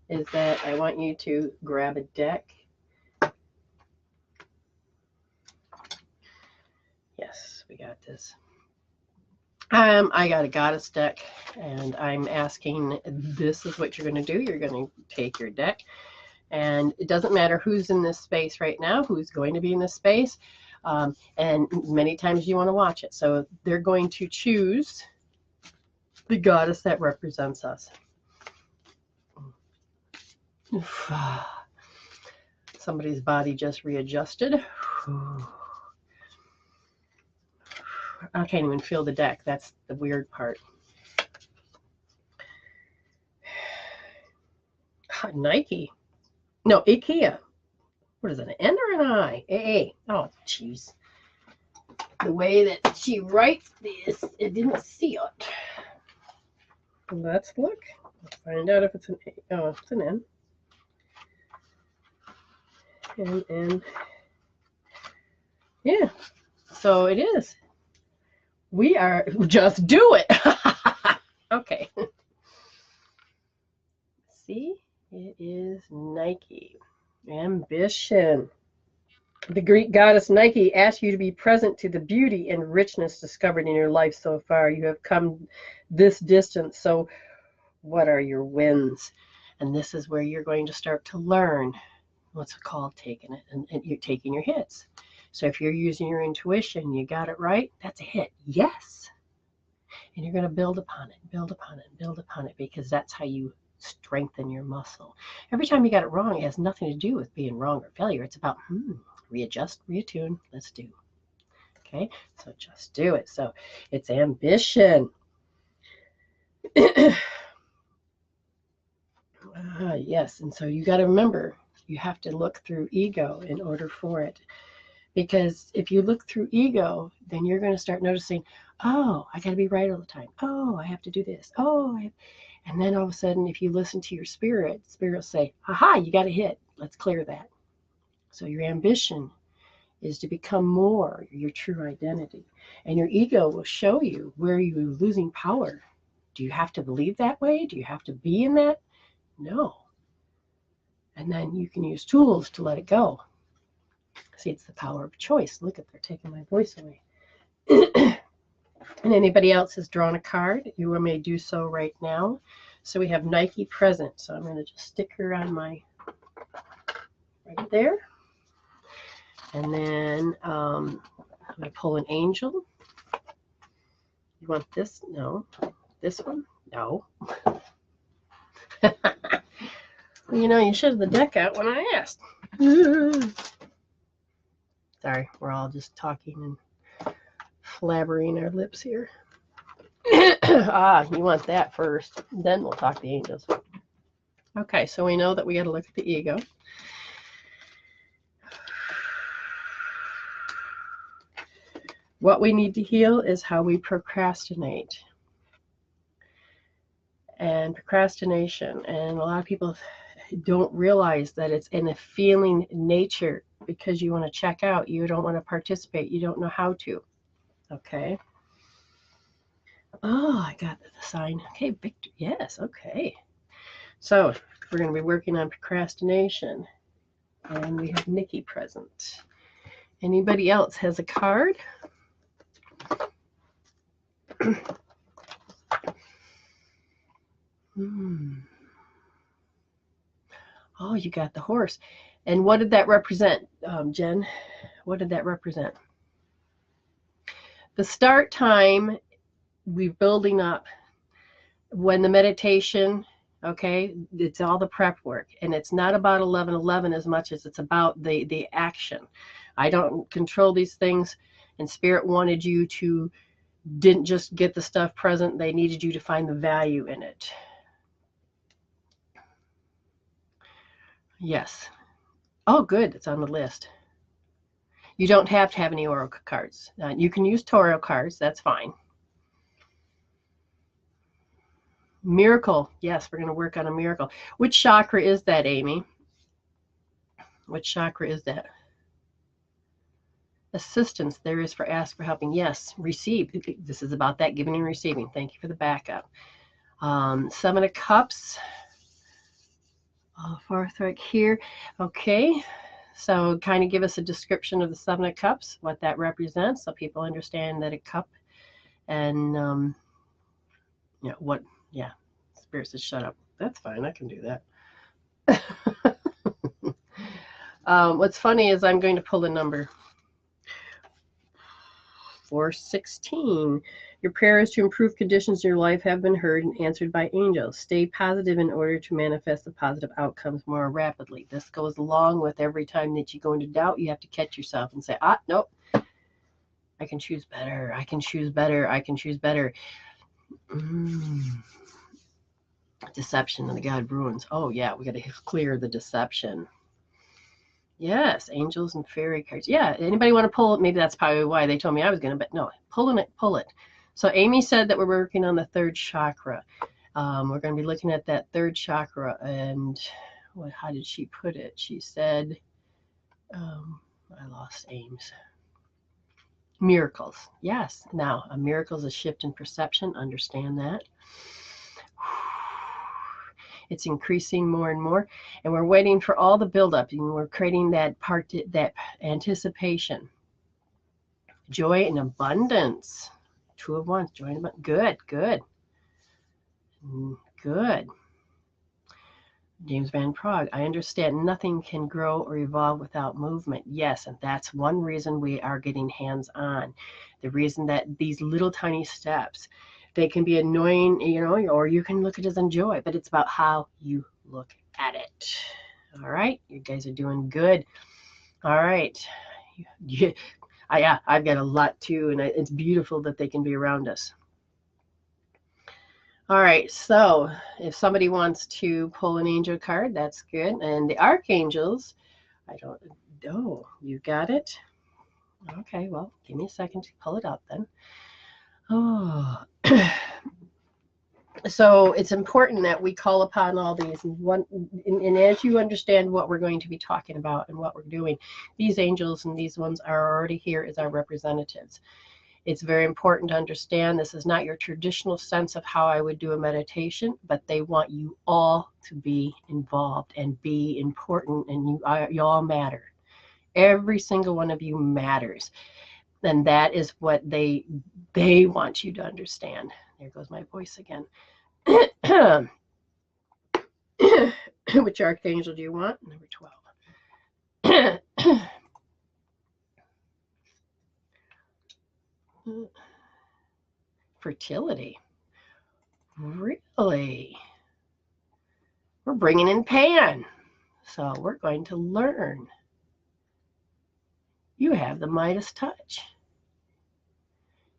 is that I want you to grab a deck. Yes, we got this. I got a goddess deck, and I'm asking, this is what you're going to do. You're going to take your deck, and it doesn't matter who's in this space right now, who's going to be in this space, and many times you want to watch it. So they're going to choose the goddess that represents us. Somebody's body just readjusted. I can't even feel the deck. That's the weird part. Nike. No, IKEA. What is it, an N or an I? A. Oh, jeez. The way that she writes this, it didn't see it. Let's look. Let's find out if it's an A. Oh, it's an N. And yeah, so it is. We are, just do it. Okay. See, it is Nike. Ambition. The Greek goddess Nike asks you to be present to the beauty and richness discovered in your life so far. You have come this distance, so what are your wins? And this is where you're going to start to learn what's it called, taking it, and you're taking your hits. So if you're using your intuition, you got it right, that's a hit. Yes. And you're going to build upon it, build upon it, build upon it, because that's how you strengthen your muscle. Every time you got it wrong, it has nothing to do with being wrong or failure. It's about readjust, reattune, let's do. Okay, so just do it. So it's ambition. Yes, and so you got to remember, you have to look through ego in order for it. Because if you look through ego, then you're going to start noticing, oh, I got to be right all the time. Oh, I have to do this. Oh, and then all of a sudden, if you listen to your spirit will say, aha, you got a hit. Let's clear that. So your ambition is to become more your true identity. And your ego will show you where you're losing power. Do you have to believe that way? Do you have to be in that? No. And then you can use tools to let it go. See, it's the power of choice. Look at, they're taking my voice away. And anybody else has drawn a card, you may do so right now. So we have Nike present. So I'm going to just stick her on my, right there. And then I'm going to pull an angel. You want this? No. This one? No. You know, you should have the deck out when I asked. Sorry, we're all just talking and flabbering our lips here. You want that first, then we'll talk the angels. Okay, so we know that we got to look at the ego. What we need to heal is how we procrastinate. And procrastination, and a lot of people don't realize that it's in a feeling nature, because you want to check out, you don't want to participate, you don't know how to. Okay. Oh, I got the sign. Okay, Victor. Yes, okay. So we're going to be working on procrastination. And we have Nikki present. Anybody else has a card? Oh, you got the horse. And what did that represent, Jen? What did that represent? The start time, we're building up. When the meditation, okay, it's all the prep work. And it's not about 11:11 as much as it's about the action. I don't control these things. And Spirit wanted you to, didn't just get the stuff present. They needed you to find the value in it. Yes. Oh, good. It's on the list. You don't have to have any oracle cards. You can use tarot cards. That's fine. Miracle. Yes, we're going to work on a miracle. Which chakra is that, Amy? Which chakra is that? Assistance. There is for ask for helping. Yes. Receive. This is about that, giving and receiving. Thank you for the backup. 7 of Cups. Fourth right here. Okay. So kind of give us a description of the Seven of Cups, what that represents, so people understand that a cup and, what, yeah, Spirit says shut up. That's fine. I can do that. What's funny is I'm going to pull a number. 416. Your prayers to improve conditions in your life have been heard and answered by angels. Stay positive in order to manifest the positive outcomes more rapidly. This goes along with every time that you go into doubt, you have to catch yourself and say, nope, I can choose better. I can choose better. I can choose better. Deception and the God ruins. Oh, yeah, we got to clear the deception. Yes, angels and fairy cards. Yeah, anybody want to pull it? Maybe that's probably why they told me I was going to, but no, pull it. So Amy said that we're working on the third chakra. We're going to be looking at that third chakra, and how did she put it? She said, I lost Ames. Miracles. Yes. Now, a miracle is a shift in perception. Understand that. It's increasing more and more, and we're waiting for all the buildup, and we're creating that anticipation. Joy and abundance. Two of Wands. Joy and abundance. Good. James Van Prague. I understand nothing can grow or evolve without movement. Yes, and that's one reason we are getting hands-on. The reason that these little tiny steps, they can be annoying, or you can look at it as enjoy, but it's about how you look at it. All right, you guys are doing good. All right. I've got a lot too, and it's beautiful that they can be around us. All right, so if somebody wants to pull an angel card, that's good. And the archangels, I don't know. You got it? Okay, well, give me a second to pull it up then. Oh. So it's important that we call upon all these. And as you understand what we're going to be talking about and what we're doing, these angels and these ones are already here as our representatives. It's very important to understand this is not your traditional sense of how I would do a meditation, but they want you all to be involved and be important, and you all matter. Every single one of you matters. And that is what they want you to understand. There goes my voice again. Which archangel do you want? Number 12. Fertility. Really? We're bringing in Pan. So we're going to learn. You have the Midas touch.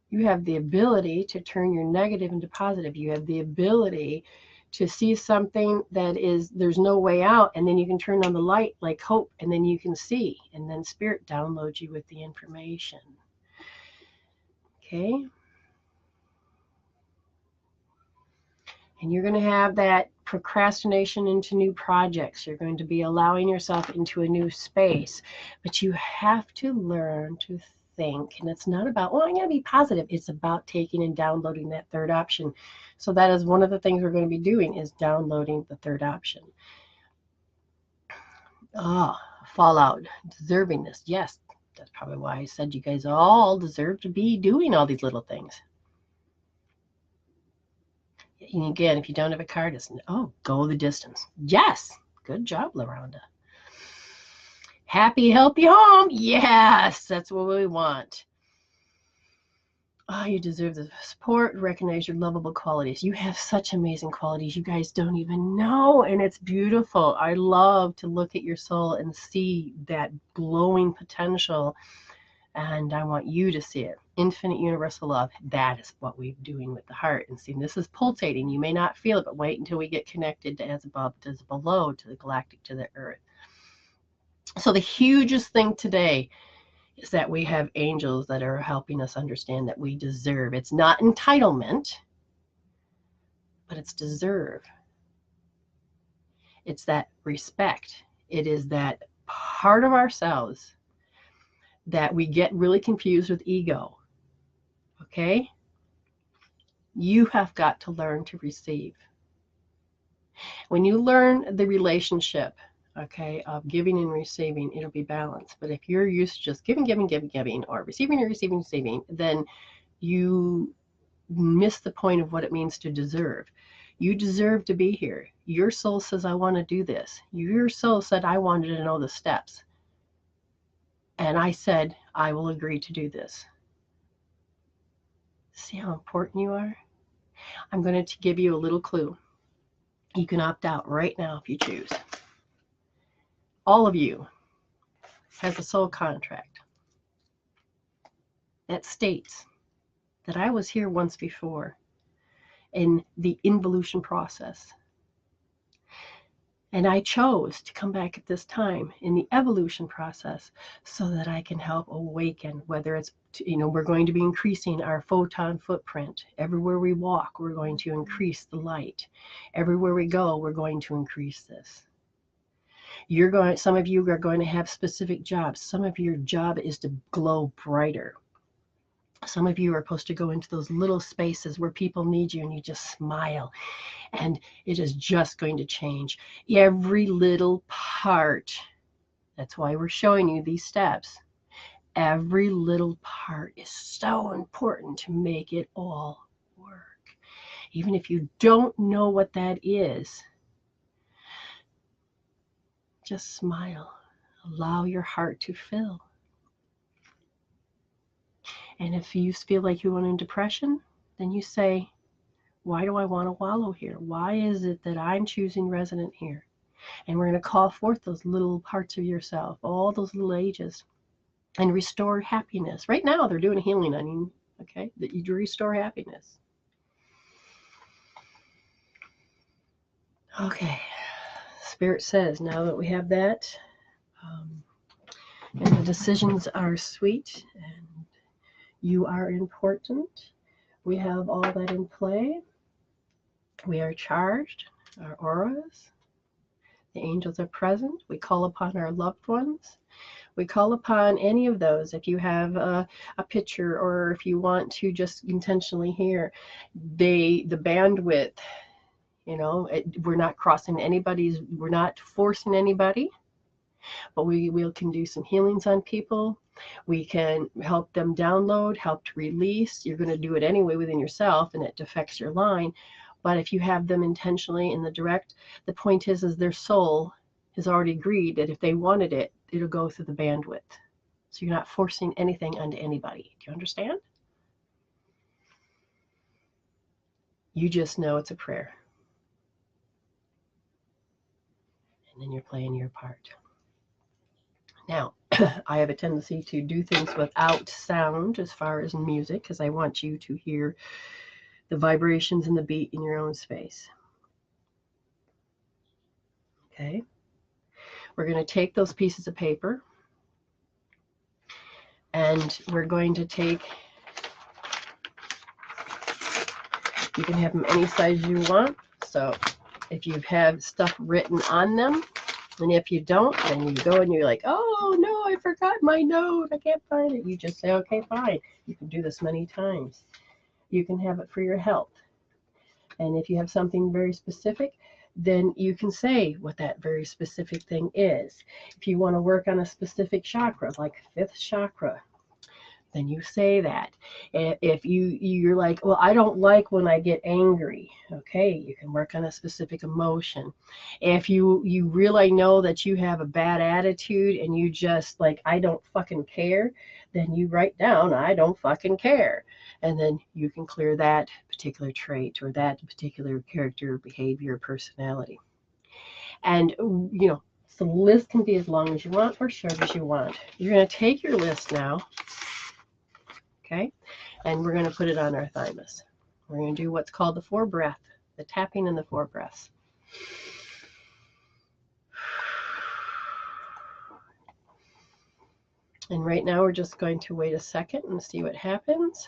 You have the ability to turn your negative into positive. You have the ability to see something that there's no way out, and then you can turn on the light like hope, and then you can see, and then Spirit downloads you with the information. Okay? And you're going to have that procrastination into new projects. You're going to be allowing yourself into a new space. But you have to learn to think. And it's not about, I'm going to be positive. It's about taking and downloading that third option. So that is one of the things we're going to be doing, is downloading the third option. Fallout. Deservingness. Yes, that's probably why I said you guys all deserve to be doing all these little things. And again, if you don't have a card, it's, go the distance. Yes. Good job, LaRonda. Happy, healthy home. Yes, that's what we want. You deserve the support. Recognize your lovable qualities. You have such amazing qualities. You guys don't even know, and it's beautiful. I love to look at your soul and see that glowing potential, and I want you to see it. Infinite universal love. That is what we're doing with the heart. And see, this is pulsating. You may not feel it, but wait until we get connected to as above, as below, to the galactic, to the earth. So the hugest thing today is that we have angels that are helping us understand that we deserve. It's not entitlement, but it's deserve. It's that respect. It is that part of ourselves that we get really confused with ego. Okay? You have got to learn to receive. When you learn the relationship, okay, of giving and receiving, it'll be balanced. But if you're used to just giving, giving, giving, giving, or receiving and receiving, receiving, then you miss the point of what it means to deserve. You deserve to be here. Your soul says, I want to do this. Your soul said, I wanted to know the steps. And I said, I will agree to do this. See how important you are? I'm going to give you a little clue. You can opt out right now if you choose. All of you has a soul contract that states that I was here once before in the involution process. And I chose to come back at this time in the evolution process so that I can help awaken, whether it's, we're going to be increasing our photon footprint. Everywhere we walk, we're going to increase the light. Everywhere we go, we're going to increase this. Some of you are going to have specific jobs. Some of your job is to glow brighter. Some of you are supposed to go into those little spaces where people need you and you just smile. And it is just going to change every little part. That's why we're showing you these steps. Every little part is so important to make it all work. Even if you don't know what that is, just smile. Allow your heart to fill. And if you feel like you want in depression, then you say, why do I want to wallow here? Why is it that I'm choosing resident here? And we're going to call forth those little parts of yourself, all those little ages, and restore happiness. Right now, they're doing a healing on you, okay? That you restore happiness. Okay. Spirit says, now that we have that, and the decisions are sweet, and you are important, we have all that in play. We are charged, our auras. The angels are present. We call upon our loved ones. We call upon any of those. If you have a picture, or if you want to just intentionally hear, the bandwidth, we're not crossing anybody's, we're not forcing anybody, but we can do some healings on people. We can help them download, help to release. You're going to do it anyway within yourself, and it affects your line. But if you have them intentionally in the direct, the point is their soul has already agreed that if they wanted it, it'll go through the bandwidth. So you're not forcing anything onto anybody. Do you understand? You just know it's a prayer. And then you're playing your part. Now, I have a tendency to do things without sound as far as music, because I want you to hear the vibrations and the beat in your own space. Okay? We're going to take those pieces of paper, and we're going to take, you can have them any size you want. So if you have stuff written on them, and if you don't, then you go and you're like, oh no, I forgot my note, I can't find it. You just say, okay, fine. You can do this many times. You can have it for your health. And if you have something very specific, then you can say what that very specific thing is. If you want to work on a specific chakra, like 5th chakra, then you say that. If you're like, well, I don't like when I get angry, okay, you can work on a specific emotion. If you really know that you have a bad attitude and you just like, I don't fucking care, then you write down, I don't fucking care. And then you can clear that particular trait or that particular character, behavior, personality. And, so the list can be as long as you want or short as you want. You're going to take your list now. Okay, and we're going to put it on our thymus. We're going to do what's called the 4 breath, the tapping and the 4 breaths. And right now we're just going to wait a second and see what happens.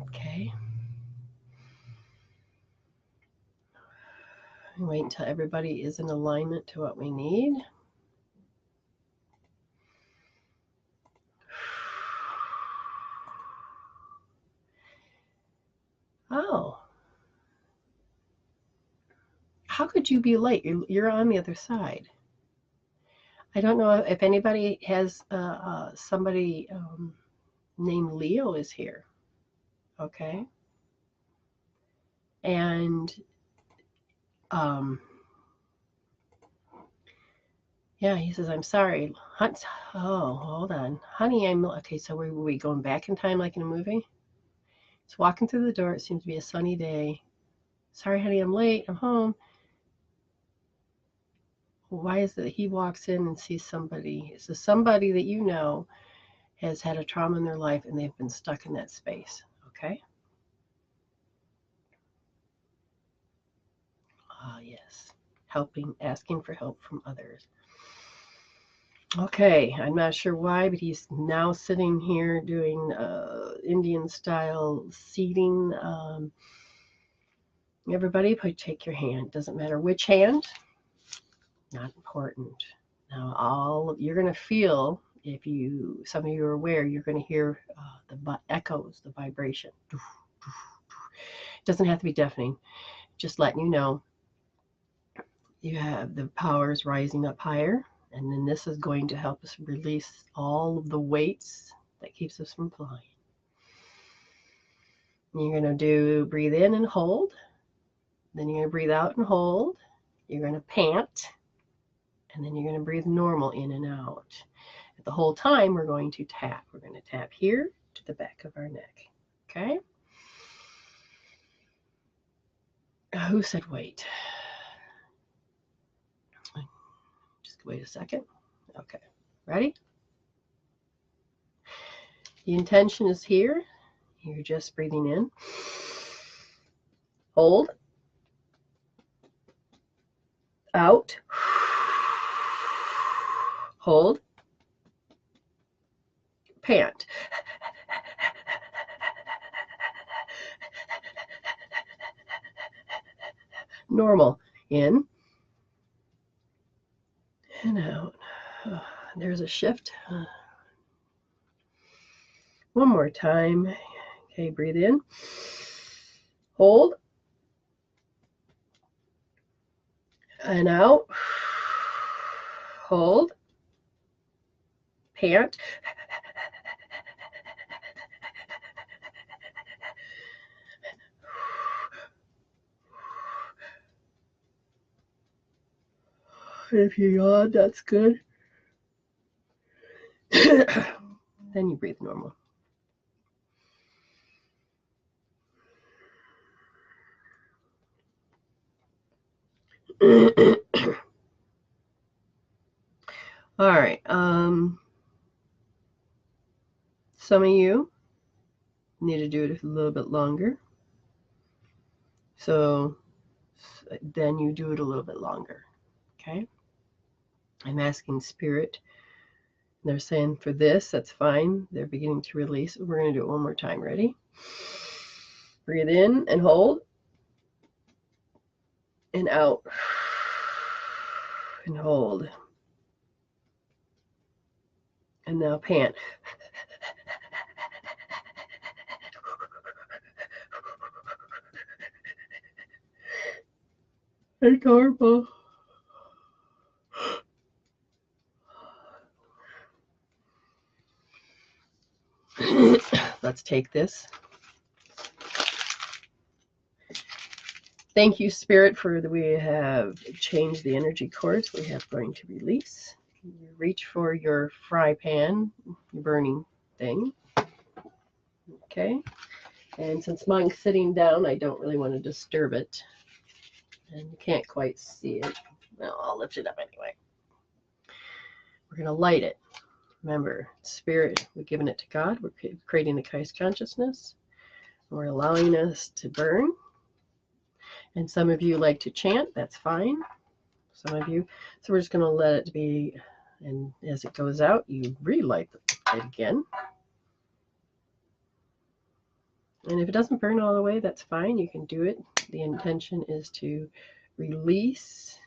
Okay. Wait until everybody is in alignment to what we need. Oh. How could you be late? You're on the other side. I don't know if anybody has somebody named Leo is here. Okay. And yeah, he says, I'm sorry. Oh, hold on. Honey, okay, so were we going back in time like in a movie? He's walking through the door. It seems to be a sunny day. Sorry, honey, I'm late. I'm home. Why is it that he walks in and sees somebody? So somebody that you know has had a trauma in their life and they've been stuck in that space. Okay? Ah, yes. Helping, asking for help from others. Okay, I'm not sure why, but he's now sitting here doing Indian style seating. Everybody, take your hand. Doesn't matter which hand. Not important. Now, you're going to feel, if some of you are aware, you're going to hear the echoes, the vibration. It doesn't have to be deafening. Just letting you know you have the powers rising up higher. And then this is going to help us release all of the weights that keeps us from flying. You're going to breathe in and hold. Then you're going to breathe out and hold. You're going to pant. And then you're going to breathe normal in and out. The whole time we're going to tap. We're going to tap here to the back of our neck. Okay? Who said wait? Just wait a second. Okay. Ready? The intention is here. You're just breathing in. Hold. Out. Hold. Pant. Normal. In. And out. There's a shift. One more time. Okay, breathe in. Hold. And out. Hold. Pant. If you yawn, that's good. Then you breathe normal. All right. Some of you need to do it a little bit longer. So then you do it a little bit longer. Okay. I'm asking spirit. They're saying for this, that's fine. They're beginning to release. We're going to do it one more time. Ready? Breathe in and hold. And out. And hold. And now pant. And karma. Let's take this. Thank you, Spirit, we have changed the energy course. We have going to release. You reach for your fry pan, your burning thing. Okay. And since mine's sitting down, I don't really want to disturb it. And you can't quite see it. Well, I'll lift it up anyway. We're going to light it. Remember, Spirit, we're giving it to God. We're creating the Christ consciousness. We're allowing us to burn. And some of you like to chant. That's fine. Some of you. So we're just going to let it be. And as it goes out, you relight it again. And if it doesn't burn all the way, that's fine. You can do it. The intention is to release.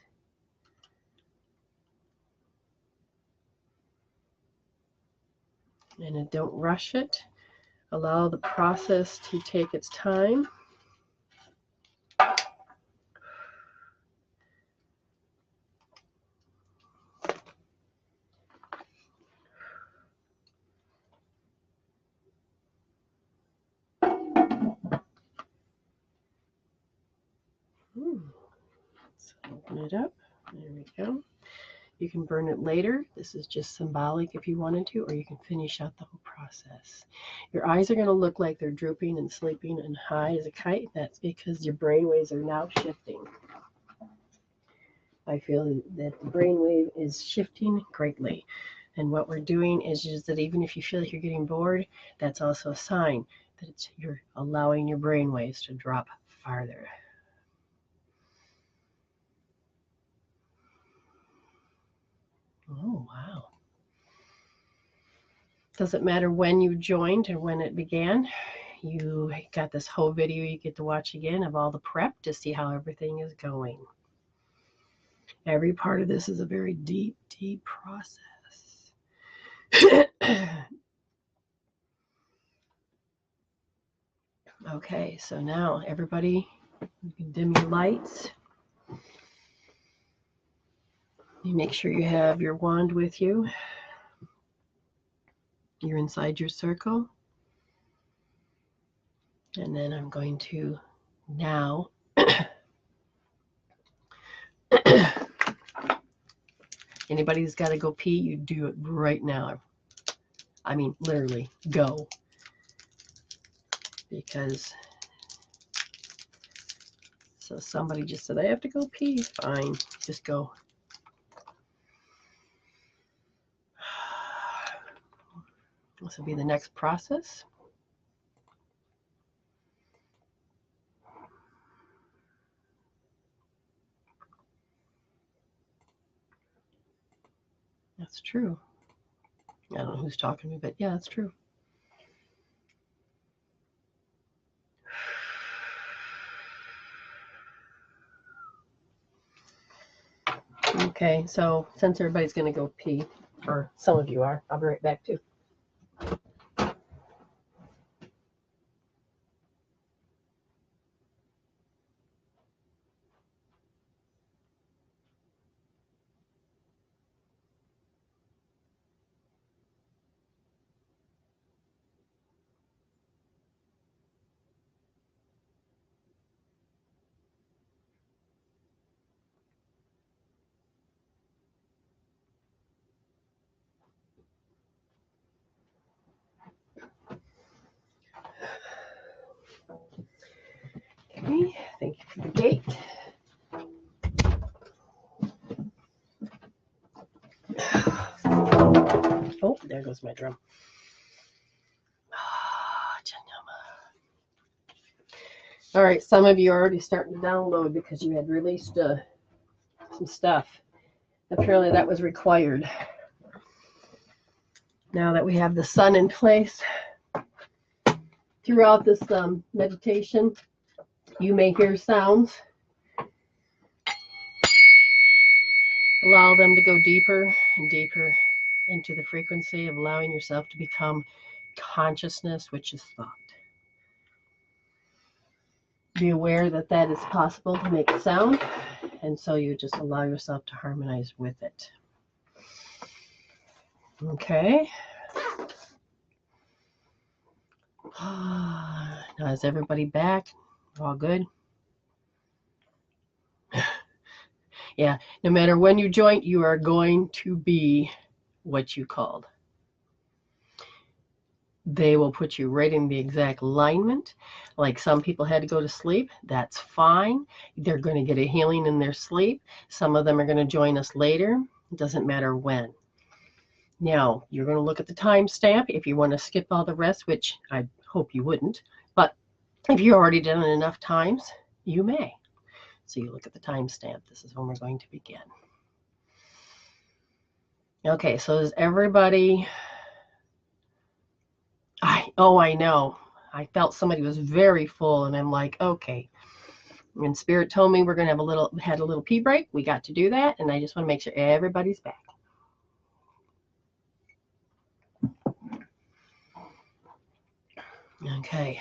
And don't rush it. Allow the process to take its time. So open it up. There we go. You can burn it later. This is just symbolic if you wanted to, or you can finish out the whole process. Your eyes are going to look like they're drooping and sleeping and high as a kite. That's because your brainwaves are now shifting. I feel that the brainwave is shifting greatly. And what we're doing is just that even if you feel like you're getting bored, that's also a sign that you're allowing your brainwaves to drop farther. Oh, wow. Doesn't matter when you joined or when it began. You got this whole video you get to watch again of all the prep to see how everything is going. Every part of this is a very deep, deep process. Okay, so now everybody, you can dim your lights. You make sure you have your wand with you. You're inside your circle. And then I'm going to now anybody who's got to go pee, you do it right now. I mean, literally, go. Because, so somebody just said, I have to go pee. Fine, just go. This will be the next process. That's true. I don't know who's talking to me, but yeah, that's true. Okay, so since everybody's going to go pee, or some of you are, I'll be right back too. Okay, thank you for the gate. Oh, there goes my drum. All right, some of you are already starting to download because you had released some stuff. Apparently that was required. Now that we have the sun in place, throughout this meditation, you may hear sounds. Allow them to go deeper and deeper into the frequency of allowing yourself to become consciousness, which is thought. Be aware that that is possible to make a sound, and so you just allow yourself to harmonize with it. Okay. Now is everybody back? All good? Yeah, no matter when you join, you are going to be what you called. They will put you right in the exact alignment. Like some people had to go to sleep. That's fine. They're going to get a healing in their sleep. Some of them are going to join us later. It doesn't matter when. Now, you're going to look at the timestamp if you want to skip all the rest, which I hope you wouldn't. But if you've already done it enough times, you may. So you look at the timestamp. This is when we're going to begin. Okay, so is everybody... I know. I felt somebody was very full, and I'm like, okay. And Spirit told me we're going to had a little pee break. We got to do that, and I just want to make sure everybody's back. Okay,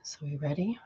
so we ready?